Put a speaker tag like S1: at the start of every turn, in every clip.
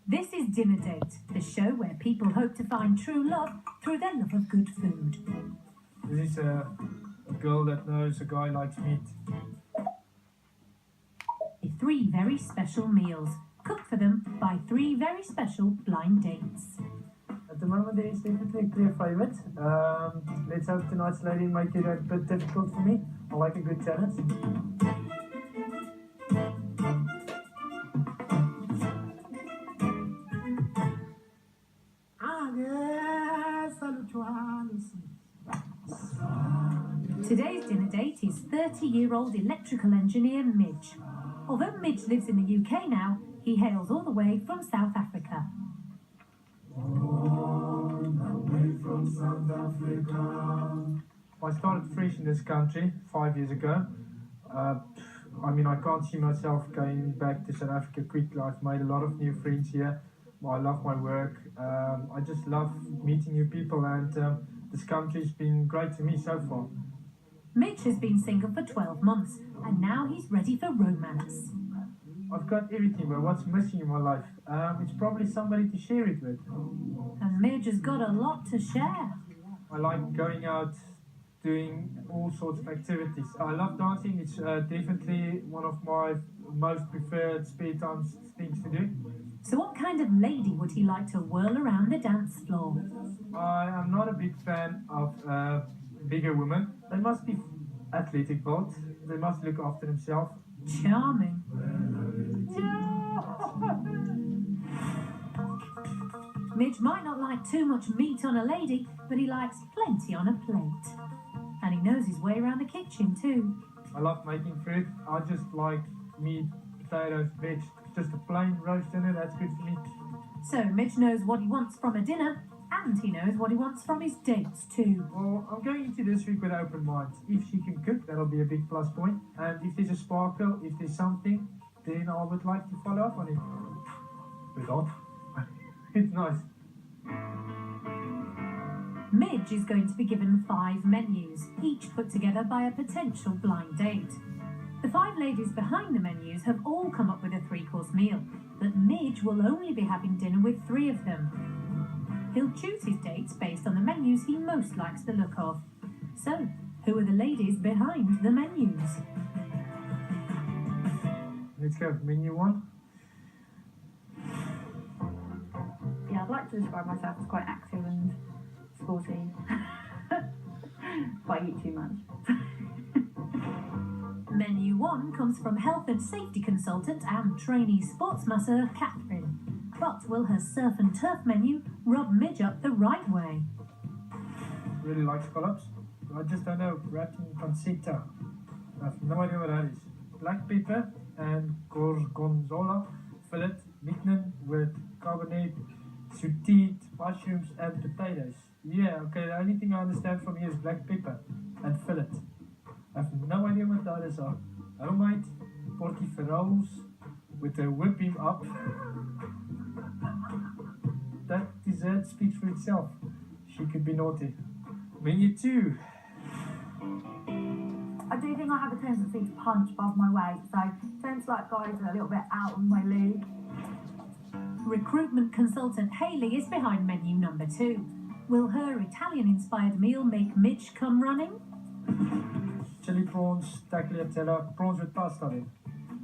S1: This is Dinner Date, the show where people hope to find true love through their love of good food.
S2: This is a girl that knows a guy likes meat.
S1: 3 very special meals, cooked for them by 3 very special blind dates.
S2: At the moment, there is definitely a clear favourite. Let's hope tonight's lady make it a bit difficult for me. I like a good challenge.
S1: Today's dinner date is 30-year-old electrical engineer Midge. Although Midge lives in the UK now, he hails all the way from South Africa.
S2: I started fresh in this country 5 years ago. I can't see myself going back to South Africa quickly. I've made a lot of new friends here. I love my work. I just love meeting new people, and this country's been great to me so far.
S1: Midge has been single for 12 months, and now he's ready for romance.
S2: I've got everything, but what's missing in my life? It's probably somebody to share it with.
S1: And Midge has got a lot to share.
S2: I like going out, doing all sorts of activities. I love dancing. It's definitely one of my most preferred spare time things to do.
S1: So what kind of lady would he like to whirl around the dance floor?
S2: I am not a big fan of bigger women. They must be athletic built. They must look after themselves.
S1: Charming. Midge might not like too much meat on a lady, but he likes plenty on a plate. And he knows his way around the kitchen too.
S2: I love making food. I just like meat, potatoes, veg. Just a plain roast dinner, that's good for me.
S1: So Midge knows what he wants from a dinner, and he knows what he wants from his dates too.
S2: Well, I'm going into this week with an open mind. If she can cook, that'll be a big plus point. And if there's a sparkle, if there's something, then I would like to follow up on it. But not. It's nice.
S1: Midge is going to be given 5 menus, each put together by a potential blind date. The 5 ladies behind the menus have all come up with a 3-course meal, but Midge will only be having dinner with 3 of them. He'll choose his dates based on the menus he most likes the look of. So, who are the ladies behind the menus?
S2: Let's go. Menu 1.
S3: Yeah, I'd like to describe myself as quite active and sporty. But I eat too much.
S1: Menu 1 comes from health and safety consultant and trainee sports masseur Catherine. But will her surf and turf menu rub Midge up the right way?
S2: Really like scallops. I just don't know. Wrapped in pancetta. I have no idea what that is. Black pepper and gorgonzola fillet mignon with carbonate, sauteed mushrooms and potatoes. Yeah, okay, the only thing I understand from here is black pepper and fillet. I have no idea what the others are. Homemade portiferoles with a whipping up. That dessert speaks for itself. She could be naughty. Menu 2.
S3: I do think I have a tendency to punch above my weight, so I tend to like guys that are a little bit out of my league.
S1: Recruitment consultant Hayley is behind menu number 2. Will her Italian-inspired meal make Midge come running?
S2: Chili prawns, tagliatella, prawns with pasta in,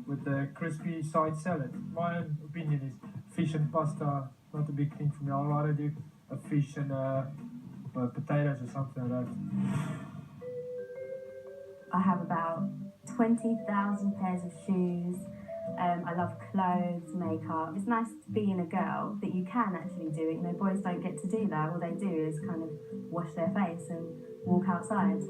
S2: with a crispy side salad. My own opinion is fish and pasta, not a big thing for me. I'd rather do a fish and potatoes or something like that.
S3: I have about 20,000 pairs of shoes. I love clothes, makeup. It's nice to be in a girl that you can actually do it. You know, boys don't get to do that. All they do is kind of wash their face and walk outside.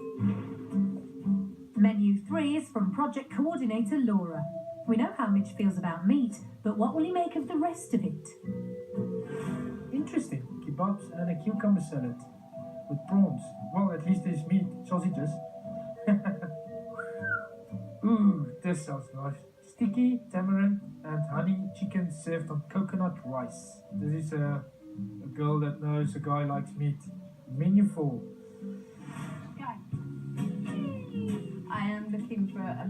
S1: Menu 3 is from project coordinator Laura. We know how Midge feels about meat, but what will he make of the rest of it?
S2: Interesting. Kebabs and a cucumber salad with prawns. Well, at least there's meat, sausages. Ooh, this sounds nice. Sticky tamarind and honey chicken served on coconut rice. This is a girl that knows a guy likes meat. Menu 4.
S4: I am looking for a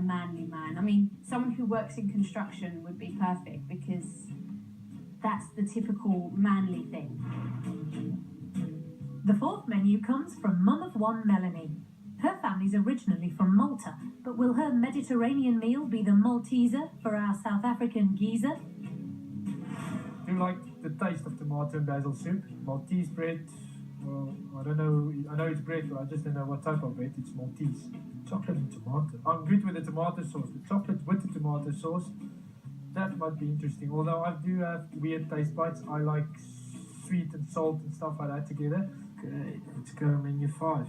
S4: manly man. I mean, someone who works in construction would be perfect because
S1: that's the typical manly thing. The fourth menu comes from Mum of One Melanie. Her family's originally from Malta, but will her Mediterranean meal be the Malteser for our South African geezer?
S2: Do you like the taste of tomato and basil soup? Maltese bread, well, I don't know, I know it's bread, but I just don't know what type of bread. It's Maltese. Chocolate and tomato. I'm good with the tomato sauce. The chocolate with the tomato sauce, that might be interesting. Although I do have weird taste buds. I like sweet and salt and stuff like that together. Okay, let's go menu 5.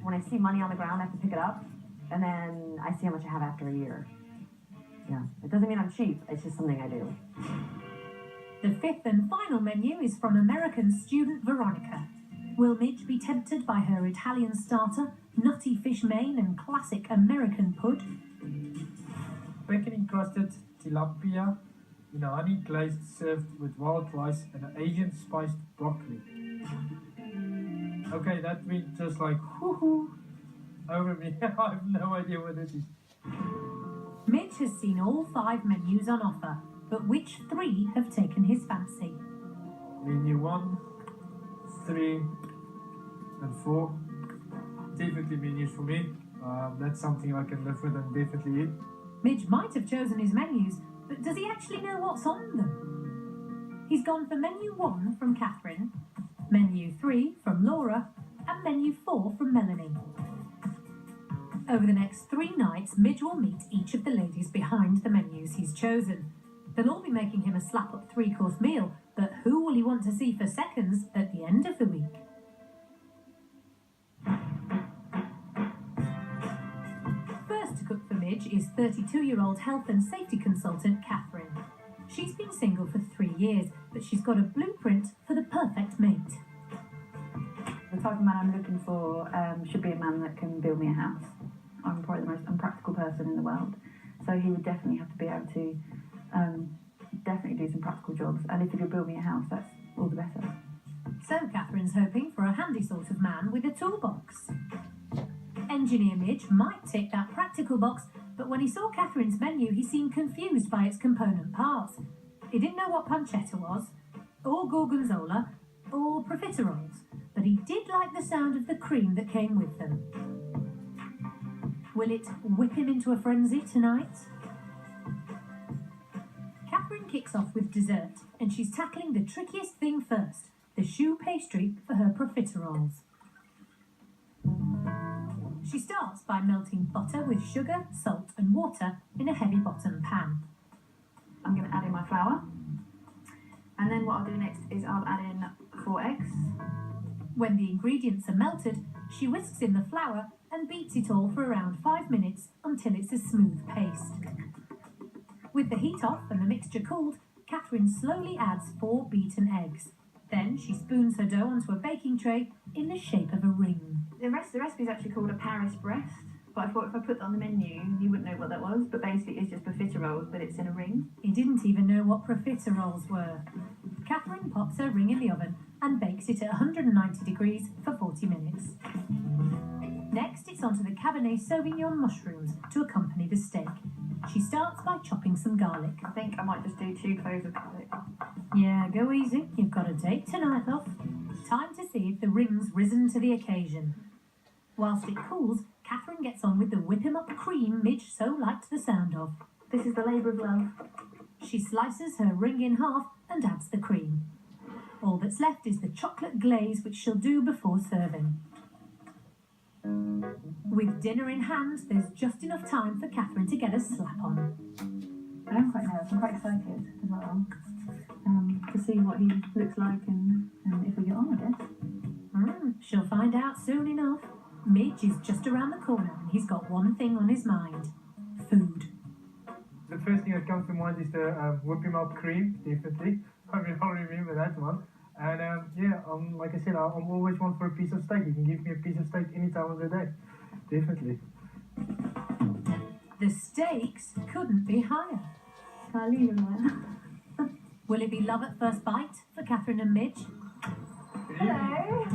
S5: When I see money on the ground, I have to pick it up, and then I see how much I have after a year. Yeah, it doesn't mean I'm cheap, it's just something I do.
S1: The fifth and final menu is from American student Veronica. Will Midge be tempted by her Italian starter, nutty fish main and classic American pud?
S2: Bacon encrusted tilapia in a honey glazed served with wild rice and an Asian spiced broccoli. Okay, that went just like whoo-hoo over me. I have no idea what this is.
S1: Midge has seen all 5 menus on offer, but which 3 have taken his fancy?
S2: Menu 1, 3, and 4. Definitely menus for me. That's something I can live with and definitely eat.
S1: Midge might have chosen his menus, but does he actually know what's on them? He's gone for menu 1 from Catherine, menu 3 from Laura, and menu 4 from Melanie. Over the next 3 nights, Midge will meet each of the ladies behind the menus he's chosen. They'll all be making him a slap-up 3-course meal, but who will he want to see for seconds at the end of the week? First to cook for Midge is 32-year-old health and safety consultant Catherine. She's been single for 3 years, but she's got a blueprint for the perfect mate.
S6: The type of man I'm looking for should be a man that can build me a house. I'm probably the most unpractical person in the world, so he would definitely have to be able to definitely do some practical jobs, and if he could build me a house, that's all the better.
S1: So Catherine's hoping for a handy sort of man with a toolbox. Engineer Midge might tick that practical box, but when he saw Catherine's menu, he seemed confused by its component parts. He didn't know what pancetta was, or gorgonzola, or profiteroles, but he did like the sound of the cream that came with them. Will it whip him into a frenzy tonight? Catherine kicks off with dessert, and she's tackling the trickiest thing first, the choux pastry for her profiteroles. She starts by melting butter with sugar, salt and water in a heavy bottom pan.
S6: I'm going to add in my flour, and then what I'll do next is I'll add in 4 eggs.
S1: When the ingredients are melted, she whisks in the flour and beats it all for around 5 minutes until it's a smooth paste. With the heat off and the mixture cooled, Catherine slowly adds 4 beaten eggs. Then she spoons her dough onto a baking tray in the shape of a ring.
S6: The recipe is actually called a Paris breast, but I thought if I put that on the menu, you wouldn't know what that was, but basically it's just profiteroles, but it's in a ring.
S1: He didn't even know what profiteroles were. Catherine pops her ring in the oven and bakes it at 190 degrees for 40 minutes. Next, it's onto the Cabernet Sauvignon mushrooms to accompany the steak. She starts by chopping some garlic.
S6: I think I might just do 2 cloves of garlic.
S1: Yeah, go easy. You've got a date tonight, love. Time to see if the ring's risen to the occasion. Whilst it cools, Catherine gets on with the whip-em-up cream Midge so liked the sound of.
S6: This is the labour of love.
S1: She slices her ring in half and adds the cream. All that's left is the chocolate glaze, which she'll do before serving. With dinner in hand, there's just enough time for Catherine to get a slap on.
S6: I am quite nervous, I'm quite excited as well, to see what he looks like and if we get on, I guess.
S1: She'll find out soon enough. Midge is just around the corner and he's got one thing on his mind: food.
S2: The first thing that comes to mind is the whip him up cream, definitely. I mean, I'll remember that one. And yeah, like I said, I'm always one for a piece of steak. You can give me a piece of steak any time of the day. Definitely.
S1: The stakes couldn't be higher.
S6: Can I leave him there?
S1: Will it be love at first bite for Catherine and Midge?
S6: Hello.